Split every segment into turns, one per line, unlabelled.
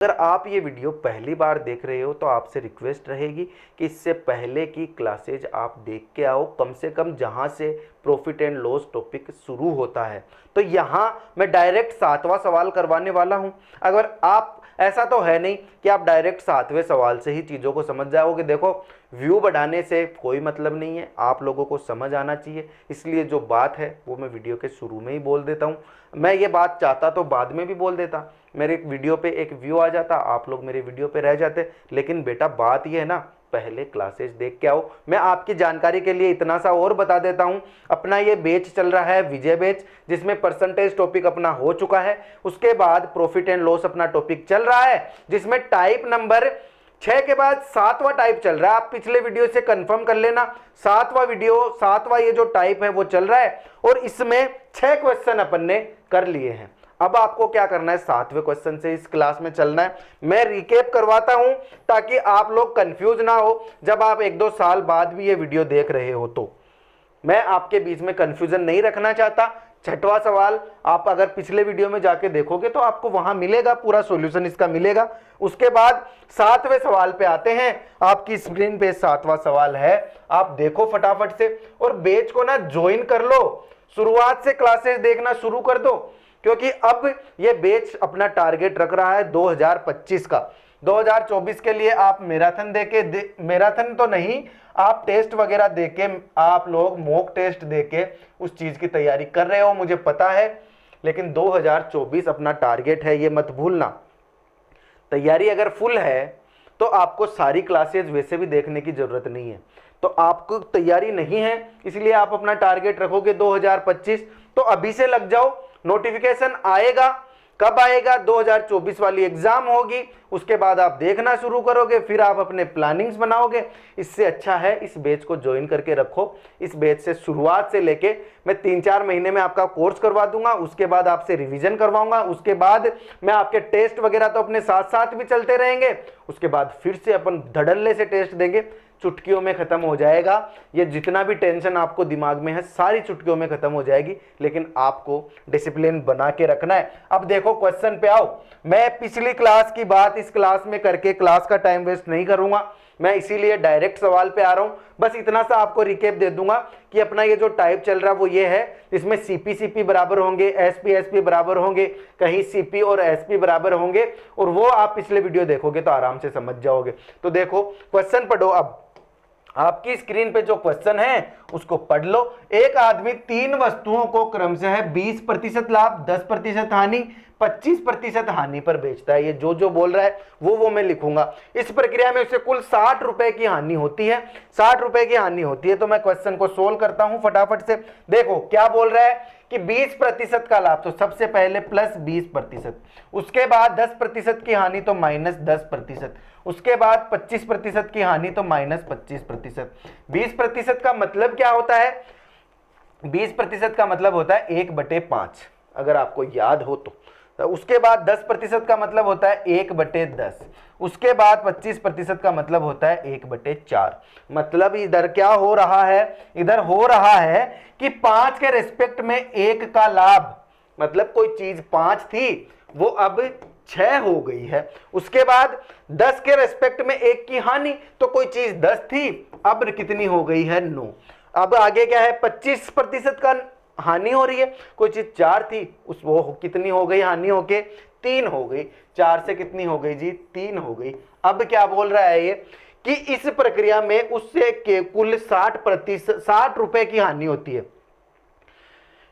अगर आप ये वीडियो पहली बार देख रहे हो तो आपसे रिक्वेस्ट रहेगी कि इससे पहले की क्लासेज आप देख के आओ, कम से कम जहाँ से प्रॉफिट एंड लॉस टॉपिक शुरू होता है। तो यहाँ मैं डायरेक्ट 7वां सवाल करवाने वाला हूँ। अगर आप, ऐसा तो है नहीं कि आप डायरेक्ट 7वें सवाल से ही चीज़ों को समझ जाओगे। देखो, व्यू बढ़ाने से कोई मतलब नहीं है, आप लोगों को समझ आना चाहिए। इसलिए जो बात है वो मैं वीडियो के शुरू में ही बोल देता हूँ। मैं ये बात चाहता तो बाद में भी बोल देता, मेरे वीडियो पे एक व्यू आ जाता, आप लोग मेरे वीडियो पे रह जाते। लेकिन बेटा बात ये है ना, पहले क्लासेस देख के आओ। मैं आपकी जानकारी के लिए इतना सा और बता देता हूं, अपना ये बैच चल रहा है विजय बैच, जिसमें परसेंटेज टॉपिक अपना हो चुका है। उसके बाद प्रॉफिट एंड लॉस अपना टॉपिक चल रहा है, जिसमें टाइप नंबर 6 के बाद 7वां टाइप चल रहा है। आप पिछले वीडियो से कंफर्म कर लेना, 7वां ये जो टाइप है वो चल रहा है, और इसमें 6 क्वेश्चन अपन ने कर लिए हैं। अब आपको क्या करना है, 7वें क्वेश्चन से इस क्लास में चलना है। मैं रिकेप करवाता हूं ताकि आप लोग कंफ्यूज ना हो, जब आप 1-2 साल बाद भी ये वीडियो देख रहे हो तो मैं आपके बीच में कंफ्यूजन नहीं रखना चाहता। 6वां सवाल आप अगर पिछले वीडियो में जाके देखोगे तो आपको वहां मिलेगा, पूरा सॉल्यूशन इसका मिलेगा। उसके बाद 7वें सवाल पे आते हैं। आपकी स्क्रीन पे 7वां सवाल है, आप देखो फटाफट से, और बैच को ना ज्वाइन कर लो, शुरुआत से क्लासेस देखना शुरू कर दो, क्योंकि अब ये बैच अपना टारगेट रख रहा है 2025 का। 2024 के लिए आप मैराथन मैराथन तो नहीं, आप टेस्ट वगैरह देके, आप लोग मॉक टेस्ट देके उस चीज की तैयारी कर रहे हो, मुझे पता है। लेकिन 2024 अपना टारगेट है, ये मत भूलना। तैयारी अगर फुल है तो आपको सारी क्लासेस वैसे भी देखने की जरूरत नहीं है। तो आपको तैयारी नहीं है, इसलिए आप अपना टारगेट रखोगे 2025, तो अभी से लग जाओ। नोटिफिकेशन आएगा, कब आएगा, 2024 वाली एग्जाम होगी, उसके बाद आप देखना शुरू करोगे, फिर आप अपने प्लानिंग्स बनाओगे। इससे अच्छा है इस बैच को ज्वाइन करके रखो। इस बैच से शुरुआत से लेके मैं 3-4 महीने में आपका कोर्स करवा दूंगा, उसके बाद आपसे रिवीजन करवाऊंगा, उसके बाद मैं आपके टेस्ट वगैरह तो अपने साथ साथ भी चलते रहेंगे। उसके बाद फिर से अपन धड़ल्ले से टेस्ट देंगे, चुटकियों में खत्म हो जाएगा। ये जितना भी टेंशन आपको दिमाग में है सारी चुटकियों में खत्म हो जाएगी, लेकिन आपको डिसिप्लिन बना के रखना है। अब देखो क्वेश्चन पे आओ। मैं पिछली क्लास की बात इस क्लास में करके क्लास का टाइम वेस्ट नहीं करूंगा, मैं इसीलिए डायरेक्ट सवाल पे आ रहा हूं। बस इतना सा आपको रिकेप दे दूंगा कि अपना ये जो टाइप चल रहा है वो ये है, इसमें सीपी बराबर होंगे, एसपी बराबर होंगे, कहीं सीपी और एसपी बराबर होंगे, और वो आप पिछले वीडियो देखोगे तो आराम से समझ जाओगे। तो देखो क्वेश्चन पढ़ो। अब आपकी स्क्रीन पे जो क्वेश्चन है उसको पढ़ लो। एक आदमी 3 वस्तुओं को क्रमशः 20% लाभ, 10% हानि, 25% हानि पर बेचता है। ये जो बोल रहा है वो मैं लिखूंगा। इस प्रक्रिया में उसे कुल 60 रुपए की हानि होती है। 60 रुपए की हानि होती है। तो मैं क्वेश्चन को सोल्व करता हूं फटाफट से। देखो क्या बोल रहा है कि 20% का लाभ, तो सबसे पहले प्लस 20%, उसके बाद 10% की हानि तो माइनस 10%, उसके बाद 25% की हानि तो माइनस 25%। 20% का मतलब क्या होता है, 20% का मतलब होता है 1/5, अगर आपको याद हो तो। उसके बाद 10% का मतलब होता है 1/10, उसके बाद 25% का मतलब होता है 1/4। मतलब इधर क्या हो रहा है, इधर हो रहा है कि 5 के रेस्पेक्ट में 1 का लाभ, मतलब कोई चीज 5 थी वो अब 6 हो गई है। उसके बाद 10 के रेस्पेक्ट में 1 की हानि, तो कोई चीज 10 थी अब कितनी हो गई है, 9। अब आगे क्या है, 25% का हानि हो रही है, कोई चीज 4 थी उस वो कितनी हो गई, हानि होके 3 हो गई। 4 से कितनी हो गई जी, 3 हो गई। अब क्या बोल रहा है ये कि इस प्रक्रिया में उससे के कुल 60 रुपए की हानि होती है।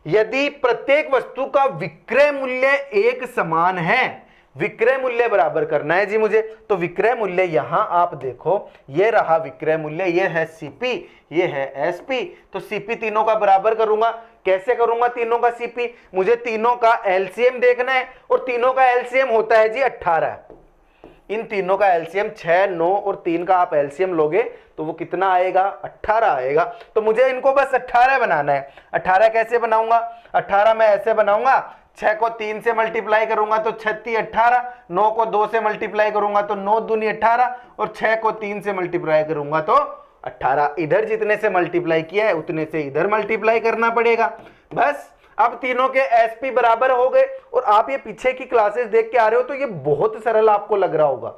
यदि प्रत्येक वस्तु का विक्रय मूल्य एक समान है, विक्रय मूल्य बराबर करना है जी मुझे, तो विक्रय मूल्य यहां आप देखो, ये रहा विक्रय मूल्य, ये है सीपी, ये है एसपी। तो सीपी तीनों का बराबर करूंगा। कैसे करूंगा तीनों का सीपी, मुझे तीनों का एलसीएम देखना है, और तीनों का एलसीएम होता है जी 18। इन तीनों का एलसीएम 6, 9 और 3 का आप एलसीएम लोगे तो वो कितना आएगा, 18 आएगा। तो मुझे इनको बस 18 बनाना है। 18 कैसे बनाऊंगा, 18 मैं ऐसे बनाऊंगा, 6 को 3 से मल्टीप्लाई करूंगा तो 36 18, 9 को 2 से मल्टीप्लाई करूंगा तो 9 दूनी 18, और 6 को 3 से मल्टीप्लाई करूंगा तो 18। इधर जितने से मल्टीप्लाई किया है उतने से इधर मल्टीप्लाई करना पड़ेगा। बस अब तीनों के एसपी बराबर हो गए और आप ये पीछे की क्लासेस देख के आ रहे हो तो ये बहुत सरल आपको लग रहा होगा,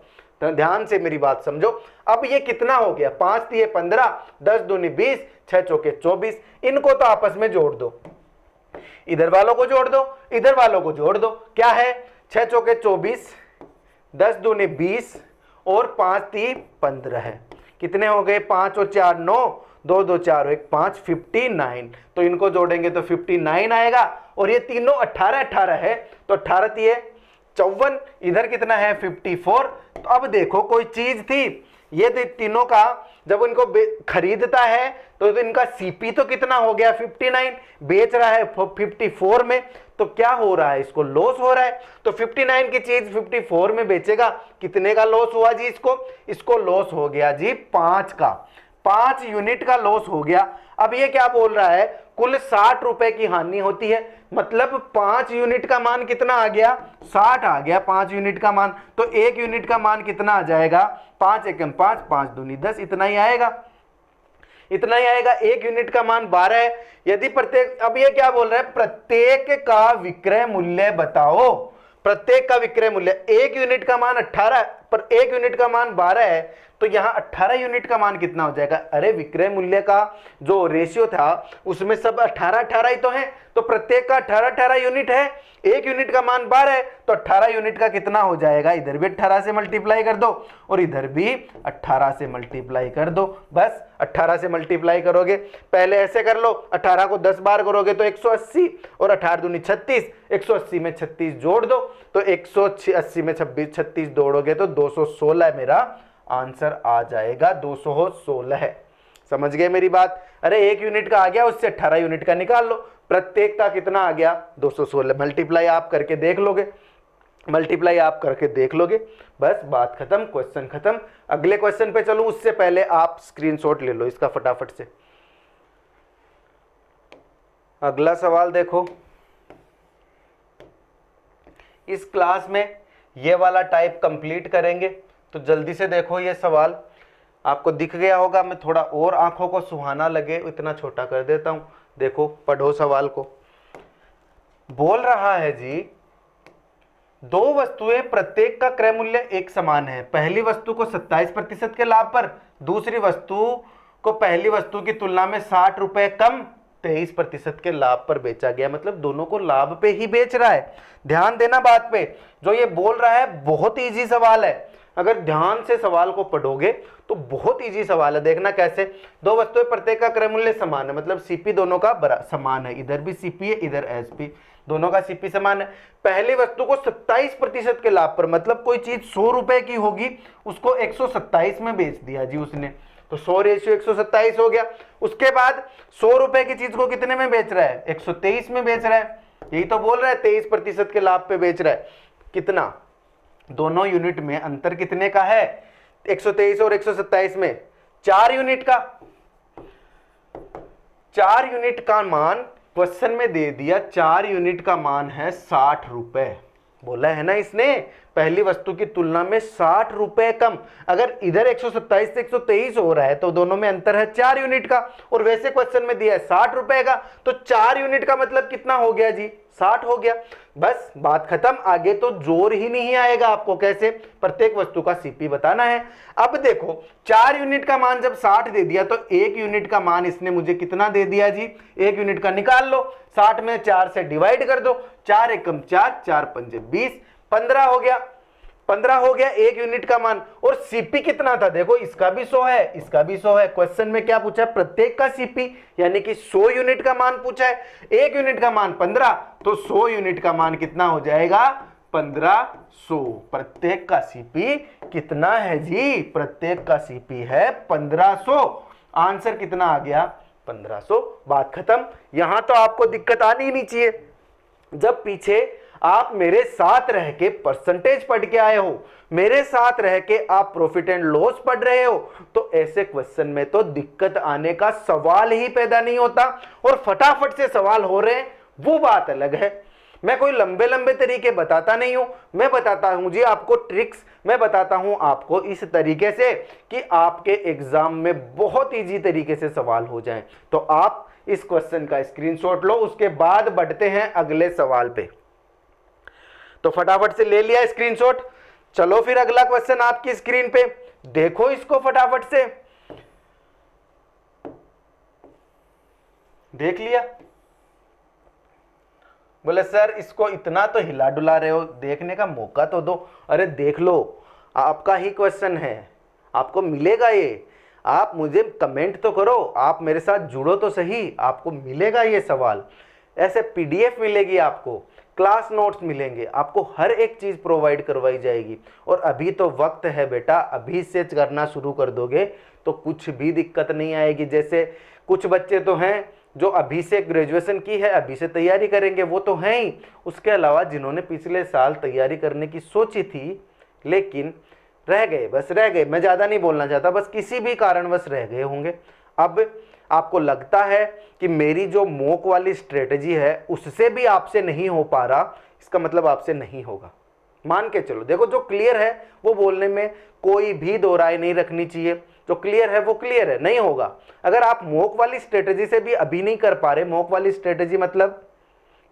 तो ध्यान से मेरी बात समझो। अब ये कितना हो गया, 5 तिये 15, 10 दूनी 20, 6 चौके 24, इनको तो आपस में जोड़ दो, इधर वालों को जोड़ दो, इधर वालों को जोड़ दो, क्या है 6 चौके 24, 10 दूनी 20 और 5 ती 15 है। कितने हो गए, 5 और 4 9, 2 2 4 1 5, 59। तो इनको जोड़ेंगे तो 59 आएगा और ये तीनों 18 18 है, तो 18 तिये 54, इधर कितना है 54। तो अब देखो कोई चीज थी, ये तीनों का जब उनको खरीदता है तो इनका सीपी तो कितना हो गया 59, बेच रहा है 54 में, तो क्या हो रहा है, इसको लॉस हो रहा है। तो 59 की चीज 54 में बेचेगा, कितने का लॉस हुआ जी, इसको लॉस हो गया जी 5 का, 5 यूनिट का लॉस हो गया। अब ये क्या बोल रहा है, कुल 60 रुपए की हानि होती है, मतलब 5 यूनिट का मान कितना आ गया, 60 आ गया 5 यूनिट का मान। तो 1 यूनिट का मान कितना आ जाएगा, 5 एकम 5, 5 दूनी 10, इतना ही आएगा, इतना ही आएगा। 1 यूनिट का मान 12 है। यदि प्रत्येक, अब ये क्या बोल रहा है, प्रत्येक का विक्रय मूल्य बताओ, प्रत्येक का विक्रय मूल्य, 1 यूनिट का मान 18 पर 1 यूनिट का मान 12 है, तो यहां 18 यूनिट का मान कितना हो जाएगा, अरे विक्रय मूल्य का जो रेशियो था उसमें सब 18 18 ही तो है, तो प्रत्येक का 18 18 यूनिट है, 1 यूनिट का मान 12 है, तो 18 यूनिट का कितना हो जाएगा, इधर भी 18 से मल्टीप्लाई कर दो और इधर भी 18 से मल्टीप्लाई कर दो। बस 18 से मल्टीप्लाई करोगे, पहले ऐसे कर लो, 18 को 10 बार करोगे तो 180 और 18 दूनी 36, 180 में 36 जोड़ दो तो 180 में 36 जोड़ोगे तो 216 मेरा आंसर आ जाएगा, 216 है। समझ गए मेरी बात। अरे 1 यूनिट का आ गया, उससे 18 यूनिट का निकाल लो, प्रत्येक का कितना आ गया 216, मल्टीप्लाई आप करके देख लोगे, मल्टीप्लाई आप करके देख लोगे, बस बात खत्म, क्वेश्चन खत्म। अगले क्वेश्चन पे चलूं उससे पहले आप स्क्रीनशॉट ले लो इसका फटाफट से। अगला सवाल देखो, इस क्लास में ये वाला टाइप कंप्लीट करेंगे, तो जल्दी से देखो ये सवाल आपको दिख गया होगा, मैं थोड़ा और आंखों को सुहाना लगे इतना छोटा कर देता हूं। देखो पढ़ो सवाल को। बोल रहा है जी, 2 वस्तुएं प्रत्येक का क्रय मूल्य एक समान है, पहली वस्तु को 27% के लाभ पर, दूसरी वस्तु को पहली वस्तु की तुलना में 60 रुपए कम 23% के लाभ पर बेचा गया, मतलब दोनों को लाभ पे ही बेच रहा है। ध्यान देना बात पे, जो ये बोल रहा है बहुत इजी सवाल है, अगर ध्यान से सवाल को पढ़ोगे तो बहुत इजी सवाल है। देखना कैसे, 2 वस्तुएं प्रत्येक का क्रय मूल्य समान है, मतलब सीपी दोनों का समान है, इधर भी सीपी है इधर एसपी, दोनों का सीपी समान है। पहली वस्तु को 27% के लाभ पर, मतलब कोई चीज 100 रुपए की होगी उसको 127 में बेच दिया जी उसने, तो 100 रेशियो 127 हो गया। उसके बाद 100 रुपए की चीज को कितने में बेच रहा है, 123 में बेच रहा है, यही तो बोल रहा है 23% के लाभ पे बेच रहा है। कितना, दोनों यूनिट में अंतर कितने का है, 123 और 127 में 4 यूनिट का, 4 यूनिट का मान क्वेश्चन में दे दिया, 4 यूनिट का मान है 60 रुपए, बोला है ना इसने, पहली वस्तु की तुलना में 60 रुपए कम। अगर इधर 127 से 123 हो रहा है तो दोनों में अंतर है 4 यूनिट का, और वैसे क्वेश्चन में दिया है 60 रुपए का, तो 4 यूनिट का मतलब कितना हो गया जी, 60 हो गया। बस बात खत्म, आगे तो जोर ही नहीं आएगा आपको, कैसे, प्रत्येक वस्तु का सीपी बताना है। अब देखो 4 यूनिट का मान जब 60 दे दिया तो 1 यूनिट का मान इसने मुझे कितना दे दिया जी, 1 यूनिट का निकाल लो, 60 में 4 से डिवाइड कर दो, 4 एकम 4, 4 पंजे 20, 15 हो गया, 15 हो गया 1 यूनिट का मान। और सीपी कितना था, देखो इसका भी 100 है, इसका भी 100 है। क्वेश्चन में क्या पूछा है, प्रत्येक का सीपी, यानी कि 100 यूनिट का मान पूछा है। 1 यूनिट का मान 15, तो 100 यूनिट का मान कितना हो जाएगा, 1500। प्रत्येक का सीपी कितना है जी, प्रत्येक का सीपी है 1500। आंसर कितना आ गया, 1500। बात खत्म। यहां तो आपको दिक्कत आनी ही नहीं चाहिए। जब पीछे आप मेरे साथ रह के परसेंटेज पढ़ के आए हो, मेरे साथ रह के आप प्रॉफिट एंड लॉस पढ़ रहे हो, तो ऐसे क्वेश्चन में तो दिक्कत आने का सवाल ही पैदा नहीं होता, और फटाफट से सवाल हो रहे हैं वो बात अलग है। मैं कोई लंबे लंबे तरीके बताता नहीं हूं, मैं बताता हूं जी आपको ट्रिक्स, मैं बताता हूं आपको इस तरीके से कि आपके एग्जाम में बहुत इजी तरीके से सवाल हो जाएं। तो आप इस क्वेश्चन का स्क्रीनशॉट लो, उसके बाद बढ़ते हैं अगले सवाल पे। तो फटाफट से ले लिया स्क्रीनशॉट, चलो फिर अगला क्वेश्चन आपकी स्क्रीन पे देखो इसको फटाफट से, देख लिया? बोले सर इसको इतना तो हिला डुला रहे हो, देखने का मौका तो दो। अरे देख लो, आपका ही क्वेश्चन है, आपको मिलेगा ये, आप मुझे कमेंट तो करो, आप मेरे साथ जुड़ो तो सही, आपको मिलेगा ये सवाल। ऐसे पीडीएफ मिलेगी आपको, क्लास नोट्स मिलेंगे, आपको हर एक चीज़ प्रोवाइड करवाई जाएगी। और अभी तो वक्त है बेटा, अभी से करना शुरू कर दोगे तो कुछ भी दिक्कत नहीं आएगी। जैसे कुछ बच्चे तो हैं जो अभी से ग्रेजुएशन की है, अभी से तैयारी करेंगे, वो तो हैं ही। उसके अलावा जिन्होंने पिछले साल तैयारी करने की सोची थी लेकिन रह गए, बस रह गए, मैं ज़्यादा नहीं बोलना चाहता, बस किसी भी कारणवश रह गए होंगे। अब आपको लगता है कि मेरी जो मॉक वाली स्ट्रेटजी है उससे भी आपसे नहीं हो पा रहा, इसका मतलब आपसे नहीं होगा, मान के चलो। देखो जो क्लियर है वो बोलने में कोई भी दो राय नहीं रखनी चाहिए, जो क्लियर है वो क्लियर है, नहीं होगा। अगर आप मॉक वाली स्ट्रेटजी से भी अभी नहीं कर पा रहे, मॉक वाली स्ट्रेटजी मतलब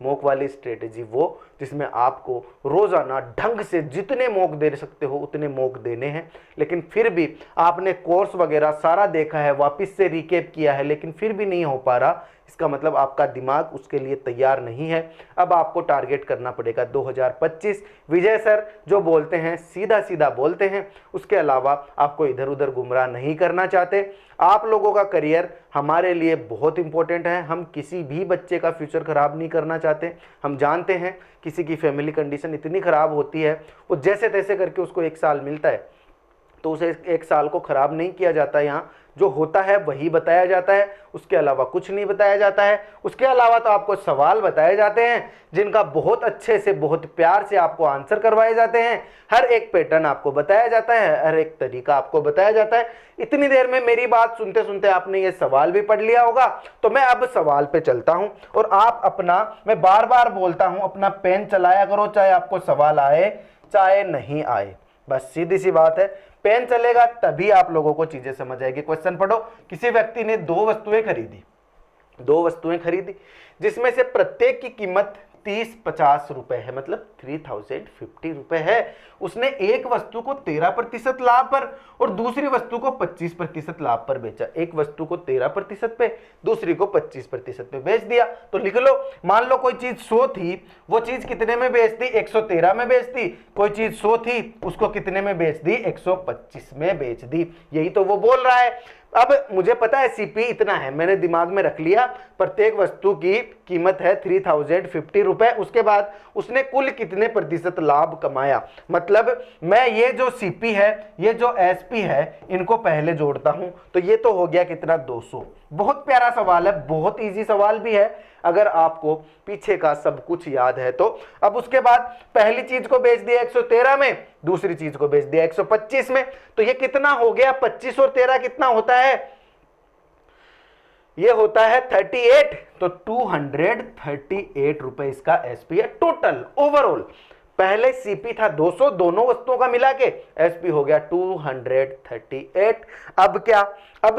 मॉक वाली स्ट्रेटजी वो जिसमें आपको रोजाना ढंग से जितने मॉक दे सकते हो उतने मॉक देने हैं, लेकिन फिर भी आपने कोर्स वगैरह सारा देखा है, वापस से रिकेप किया है, लेकिन फिर भी नहीं हो पा रहा, इसका मतलब आपका दिमाग उसके लिए तैयार नहीं है। अब आपको टारगेट करना पड़ेगा 2025। विजय सर जो बोलते हैं सीधा सीधा बोलते हैं, उसके अलावा आपको इधर उधर गुमराह नहीं करना चाहते। आप लोगों का करियर हमारे लिए बहुत इंपॉर्टेंट है, हम किसी भी बच्चे का फ्यूचर खराब नहीं करना चाहते। हम जानते हैं किसी की फैमिली कंडीशन इतनी ख़राब होती है, वो जैसे तैसे करके उसको 1 साल मिलता है, तो उसे 1 साल को ख़राब नहीं किया जाता। यहाँ जो होता है वही बताया जाता है, उसके अलावा कुछ नहीं बताया जाता है। उसके अलावा तो आपको सवाल बताए जाते हैं जिनका बहुत अच्छे से, बहुत प्यार से आपको आंसर करवाए जाते हैं। हर एक पैटर्न आपको बताया जाता है, हर एक तरीका आपको बताया जाता है। इतनी देर में मेरी बात सुनते सुनते आपने ये सवाल भी पढ़ लिया होगा, तो मैं अब सवाल पे चलता हूं और आप अपना, मैं बार बार बोलता हूं, अपना पेन चलाया करो, चाहे आपको सवाल आए चाहे नहीं आए। बस सीधी सी बात है, पेन चलेगा तभी आप लोगों को चीजें समझ आएगी। क्वेश्चन पढ़ो। किसी व्यक्ति ने 2 वस्तुएं खरीदी जिसमें से प्रत्येक की कीमत 30-50 रुपए है, मतलब 3050 रुपए है। उसने एक वस्तु को 13% लाभ पर और दूसरी वस्तु को 25% लाभ पर बेचा। एक वस्तु को 13% पे, दूसरी को 25% पे बेच दिया। तो लिख लो, मान लो कोई चीज 100 थी, वो चीज कितने में बेच दी? 113 में बेच दी। कोई चीज 100 थी, उसको कितने में बेच दी? 125 में बेच दी। यही तो वो बोल रहा है। अब मुझे पता है सीपी इतना है, मैंने दिमाग में रख लिया, प्रत्येक वस्तु की कीमत है 3050 रुपए। उसके बाद उसने कुल कितने प्रतिशत लाभ कमाया, मतलब मैं ये जो सीपी है, ये जो एसपी है, इनको पहले जोड़ता हूं तो ये तो हो गया कितना? 200। बहुत प्यारा सवाल है, बहुत इजी सवाल भी है अगर आपको पीछे का सब कुछ याद है तो। अब उसके बाद पहली चीज को बेच दिया 113 में, दूसरी चीज को बेच दिया 125 में, तो ये कितना हो गया? 25 और 13 कितना होता है? ये होता है 38। तो 238 रुपए इसका एसपी है टोटल ओवरऑल। पहले सीपी था 200, दोनों वस्तुओं का मिला के, एसपी हो गया 238। अब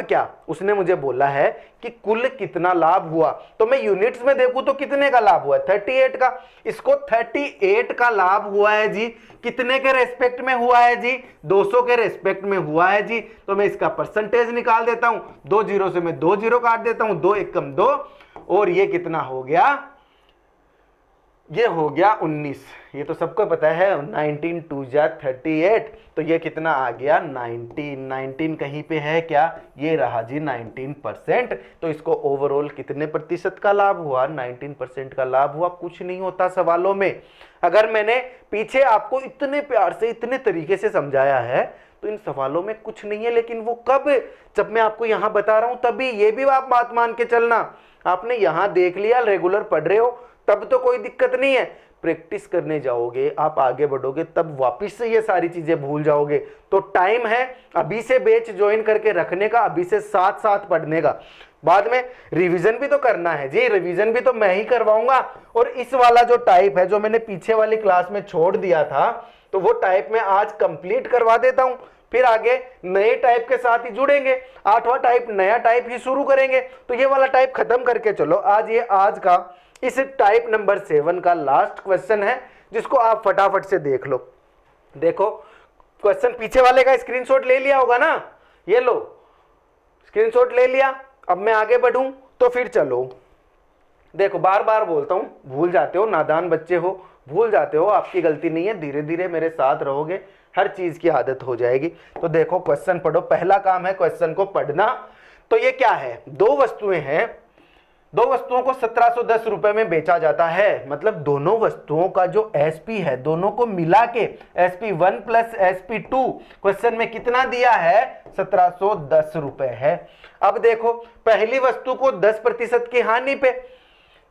क्या उसने मुझे बोला है कि कुल कितना लाभ हुआ, तो मैं यूनिट्स में देखूं तो कितने का लाभ हुआ है? 38 का। इसको 38 का लाभ हुआ है जी, कितने के रेस्पेक्ट में हुआ है जी? 200 के रेस्पेक्ट में हुआ है जी। तो मैं इसका परसेंटेज निकाल देता हूं, 2 जीरो से मैं 2 जीरो काट देता हूं, 2 एकम 2, और ये कितना हो गया? ये हो गया 19। ये तो सबको पता है, 19 2 जा 38, तो ये कितना आ गया? 19 कहीं पे है क्या? ये रहा जी 19%। तो इसको ओवरऑल कितने प्रतिशत का लाभ हुआ? 19% का लाभ हुआ। कुछ नहीं होता सवालों में। अगर मैंने पीछे आपको इतने प्यार से, इतने तरीके से समझाया है तो इन सवालों में कुछ नहीं है। लेकिन वो कब? जब मैं आपको यहां बता रहा हूं तभी। ये भी आप बात मान के चलना, आपने यहां देख लिया, रेगुलर पढ़ रहे हो तब तो कोई दिक्कत नहीं है। प्रैक्टिस करने जाओगे, आप आगे बढ़ोगे, तब वापस से ये सारी चीजें भूल जाओगे। तो टाइम है अभी से बैच ज्वाइन करके रखने का, अभी से साथ साथ पढ़ने का। बाद में रिवीजन भी तो करना है जी, रिवीजन भी तो मैं ही करवाऊंगा। और इस वाला जो टाइप है, जो मैंने पीछे वाली क्लास में छोड़ दिया था, तो वो टाइप में आज कंप्लीट करवा देता हूं, फिर आगे नए टाइप के साथ ही जुड़ेंगे, 8वां टाइप नया टाइप ही शुरू करेंगे। तो ये वाला टाइप खत्म करके चलो। आज का इस टाइप नंबर 7 का लास्ट क्वेश्चन है, जिसको आप फटाफट से देख लो। देखो क्वेश्चन पीछे वाले का स्क्रीनशॉट ले लिया होगा ना, ये लो स्क्रीनशॉट ले लिया। अब मैं आगे बढ़ूं तो फिर चलो, देखो बार बार बोलता हूं, भूल जाते हो, नादान बच्चे हो, भूल जाते हो, आपकी गलती नहीं है, धीरे धीरे मेरे साथ रहोगे हर चीज की आदत हो जाएगी। तो देखो क्वेश्चन पढ़ो, पहला काम है क्वेश्चन को पढ़ना। तो ये क्या है, दो वस्तुएं हैं, दो वस्तुओं को 1710 रुपए में बेचा जाता है। मतलब दोनों वस्तुओं का जो एसपी है, दोनों को मिला के SP1 प्लस SP2 क्वेश्चन में कितना दिया है, 1710 रुपए है। अब देखो पहली वस्तु को 10% की हानि पे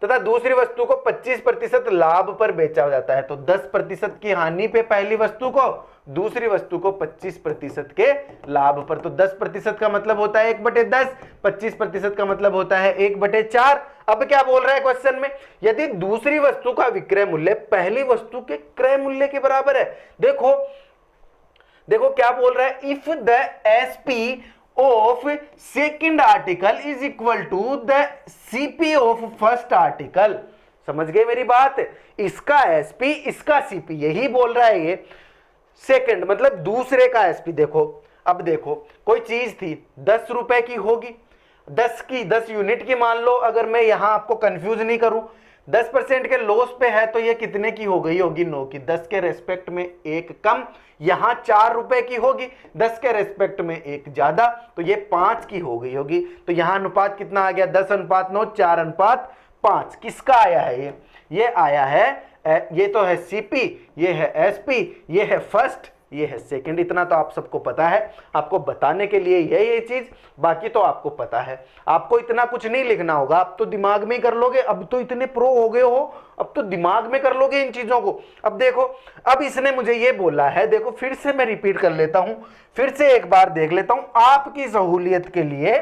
तथा दूसरी वस्तु को 25% लाभ पर बेचा जाता है। तो 10% की हानि पे पहली वस्तु को, दूसरी वस्तु को 25% के लाभ पर। तो 10% का मतलब होता है 1/10, 25% का मतलब होता है 1/4। अब क्या बोल रहा है क्वेश्चन में, यदि दूसरी वस्तु का विक्रय मूल्य पहली वस्तु के क्रय मूल्य के बराबर है। देखो देखो क्या बोल रहा है, if the SP of second article is equal to the CP of first article। समझ गए मेरी बात, इसका SP इसका CP, यही बोल रहा है ये। सेकंड मतलब दूसरे का SP। देखो अब देखो कोई चीज थी 10 रुपए की होगी, 10 यूनिट की मान लो, अगर मैं यहां आपको कंफ्यूज नहीं करूं, 10% के लॉस पे है तो ये कितने की हो गई होगी, 9 की। 10 के रेस्पेक्ट में एक कम, यहां 4 रुपए की होगी, 10 के रेस्पेक्ट में एक ज्यादा, तो ये 5 की हो गई होगी। तो यहां अनुपात कितना आ गया, 10:9, 4:5। किसका आया है ये आया है, ये तो है सीपी, ये है एसपी, ये है फर्स्ट, ये है सेकंड। इतना तो आप सबको पता है, आपको बताने के लिए ये चीज, बाकी तो आपको पता है। आपको इतना कुछ नहीं लिखना होगा, आप तो दिमाग में ही कर लोगे। अब तो इतने प्रो हो गए हो, अब तो दिमाग में कर लोगे इन चीजों को। अब देखो, अब इसने मुझे ये बोला है, देखो फिर से मैं रिपीट कर लेता हूं, फिर से एक बार देख लेता हूं आपकी सहूलियत के लिए,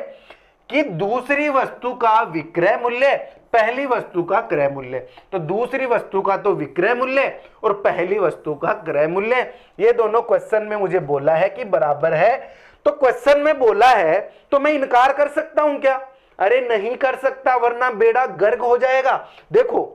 कि दूसरी वस्तु का विक्रय मूल्य पहली वस्तु का क्रय मूल्य। तो दूसरी वस्तु का तो विक्रय मूल्य और पहली वस्तु का क्रय मूल्य, ये दोनों क्वेश्चन में मुझे बोला है कि बराबर है। तो क्वेश्चन में बोला है तो मैं इनकार कर सकता हूं क्या? अरे नहीं कर सकता, वरना बेड़ा गर्क हो जाएगा। देखो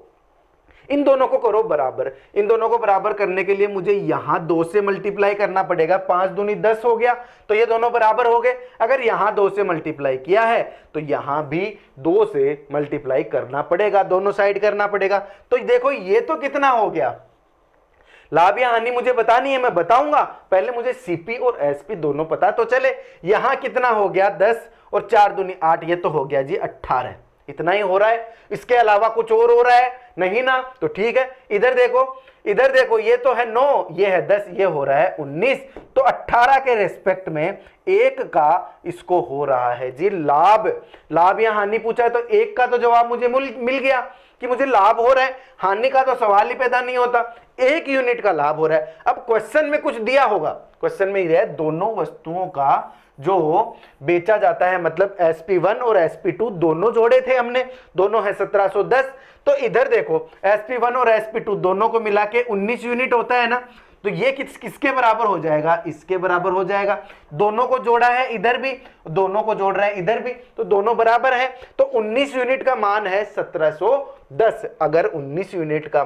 इन दोनों को करो बराबर, इन दोनों को बराबर करने के लिए मुझे यहां 2 से मल्टीप्लाई करना पड़ेगा, 5 दूनी 10 हो गया, तो ये दोनों बराबर हो गए। अगर यहां 2 से मल्टीप्लाई किया है तो यहां भी 2 से मल्टीप्लाई करना पड़ेगा, दोनों साइड करना पड़ेगा। तो देखो ये तो कितना हो गया, लाभ या हानि मुझे बतानी है, मैं बताऊंगा, पहले मुझे सीपी और एसपी दोनों पता तो चले। यहां कितना हो गया, 10 और 4 दूनी 8, ये तो हो गया जी 18। इतना ही हो रहा है, इसके अलावा कुछ और हो रहा है नहीं ना? तो ठीक है, इधर देखो, इधर देखो, ये तो है 9, ये है 10, ये हो रहा है 19। तो 18 के रेस्पेक्ट में 1 का इसको हो रहा है जी लाभ। लाभ या हानि पूछा है तो 1 का तो जवाब मुझे मिल गया कि मुझे लाभ हो रहा है, हानि का तो सवाल ही पैदा नहीं होता, 1 यूनिट का लाभ हो रहा है। अब क्वेश्चन में कुछ दिया होगा, क्वेश्चन में ये है दोनों वस्तुओं का जो बेचा जाता है, मतलब SP1 और SP2 दोनों जोड़े थे हमने, दोनों है 1710। तो इधर देखो SP1 और SP2 दोनों को मिला के 19 यूनिट होता है ना, तो ये किसके बराबर हो जाएगा, इसके बराबर हो जाएगा। दोनों को जोड़ा है इधर भी, दोनों को जोड़ रहे हैं इधर भी, तो दोनों बराबर है। तो 19 यूनिट का मान है 1710। अगर 19 यूनिट का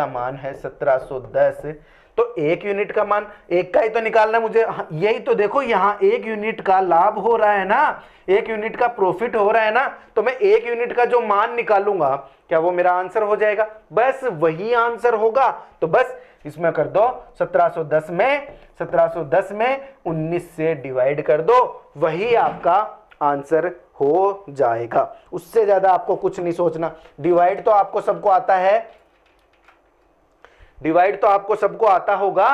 मान है 1710, तो 1 यूनिट का मान, 1 का ही तो निकालना मुझे, यही तो देखो, यहां 1 यूनिट का लाभ हो रहा है ना, 1 यूनिट का प्रॉफिट हो रहा है ना, तो मैं 1 यूनिट का जो मान निकालूंगा, क्या वो मेरा आंसर हो जाएगा? बस वही आंसर होगा। तो बस इसमें कर दो 1710 में 19 से डिवाइड कर दो, वही आपका आंसर हो जाएगा। उससे ज्यादा आपको कुछ नहीं सोचना। डिवाइड तो आपको सबको आता है, डिवाइड तो आपको सबको आता होगा,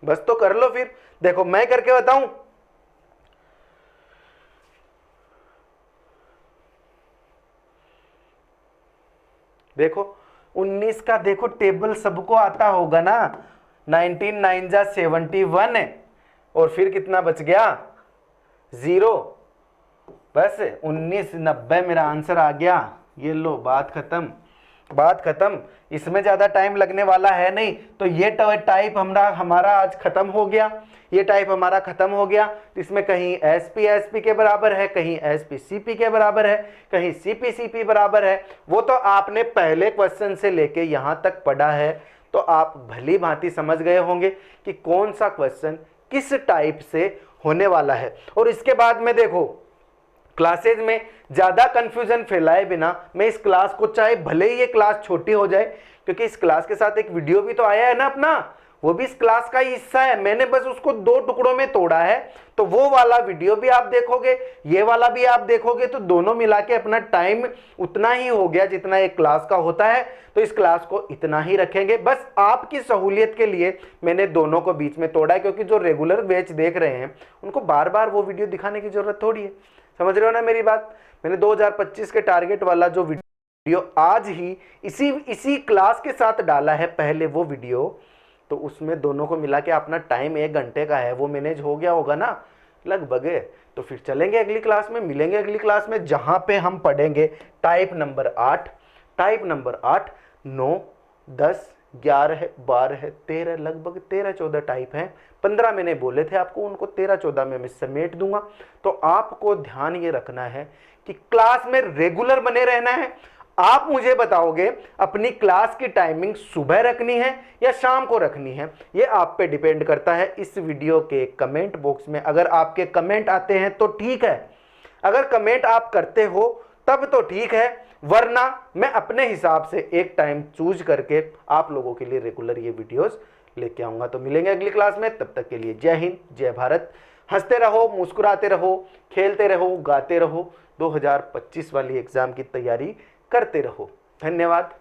बस तो कर लो। फिर देखो मैं करके बताऊं, देखो 19 का देखो टेबल सबको आता होगा ना, 19 9 जा 71 और फिर कितना बच गया, 0। बस 1990 मेरा आंसर आ गया। ये लो बात खत्म। बात खत्म, इसमें ज़्यादा टाइम लगने वाला है नहीं। तो ये टाइप हमारा आज खत्म हो गया, ये टाइप हमारा खत्म हो गया। इसमें कहीं एसपी के बराबर है, कहीं एसपी के बराबर है, कहीं सीपी बराबर है। वो तो आपने पहले क्वेश्चन से लेके यहाँ तक पढ़ा है, तो आप भली भांति समझ गए होंगे कि कौन सा क्वेश्चन किस टाइप से होने वाला है। और इसके बाद में देखो, क्लासेज में ज़्यादा कंफ्यूजन फैलाए बिना मैं इस क्लास को, चाहे भले ही ये क्लास छोटी हो जाए, क्योंकि इस क्लास के साथ एक वीडियो भी तो आया है ना अपना, वो भी इस क्लास का ही हिस्सा है। मैंने बस उसको 2 टुकड़ों में तोड़ा है, तो वो वाला वीडियो भी आप देखोगे, ये वाला भी आप देखोगे, तो दोनों मिला के अपना टाइम उतना ही हो गया जितना एक क्लास का होता है। तो इस क्लास को इतना ही रखेंगे, बस आपकी सहूलियत के लिए मैंने दोनों को बीच में तोड़ा है, क्योंकि जो रेगुलर बैच देख रहे हैं उनको बार बार वो वीडियो दिखाने की जरूरत थोड़ी है। समझ रहे हो ना मेरी बात। मैंने 2025 के टारगेट वाला जो वीडियो आज ही इसी क्लास के साथ डाला है पहले वो वीडियो, तो उसमें दोनों को मिला के अपना टाइम 1 घंटे का है, वो मैनेज हो गया होगा ना लगभग। तो फिर चलेंगे अगली क्लास में, मिलेंगे अगली क्लास में, जहां पे हम पढ़ेंगे टाइप नंबर 8, 9, 10, 11, 12, 13, लगभग 13-14 टाइप हैं। 15 मैंने बोले थे आपको, उनको 13-14 में मैं समेट दूंगा। तो आपको ध्यान ये रखना है कि क्लास में रेगुलर बने रहना है। आप मुझे बताओगे अपनी क्लास की टाइमिंग सुबह रखनी है या शाम को रखनी है, ये आप पे डिपेंड करता है। इस वीडियो के कमेंट बॉक्स में अगर आपके कमेंट आते हैं तो ठीक है, अगर कमेंट आप करते हो तब तो ठीक है, वरना मैं अपने हिसाब से एक टाइम चूज करके आप लोगों के लिए रेगुलर ये वीडियोस लेके आऊंगा। तो मिलेंगे अगली क्लास में, तब तक के लिए जय हिंद, जय भारत। हंसते रहो, मुस्कुराते रहो, खेलते रहो, गाते रहो, 2025 वाली एग्जाम की तैयारी करते रहो। धन्यवाद।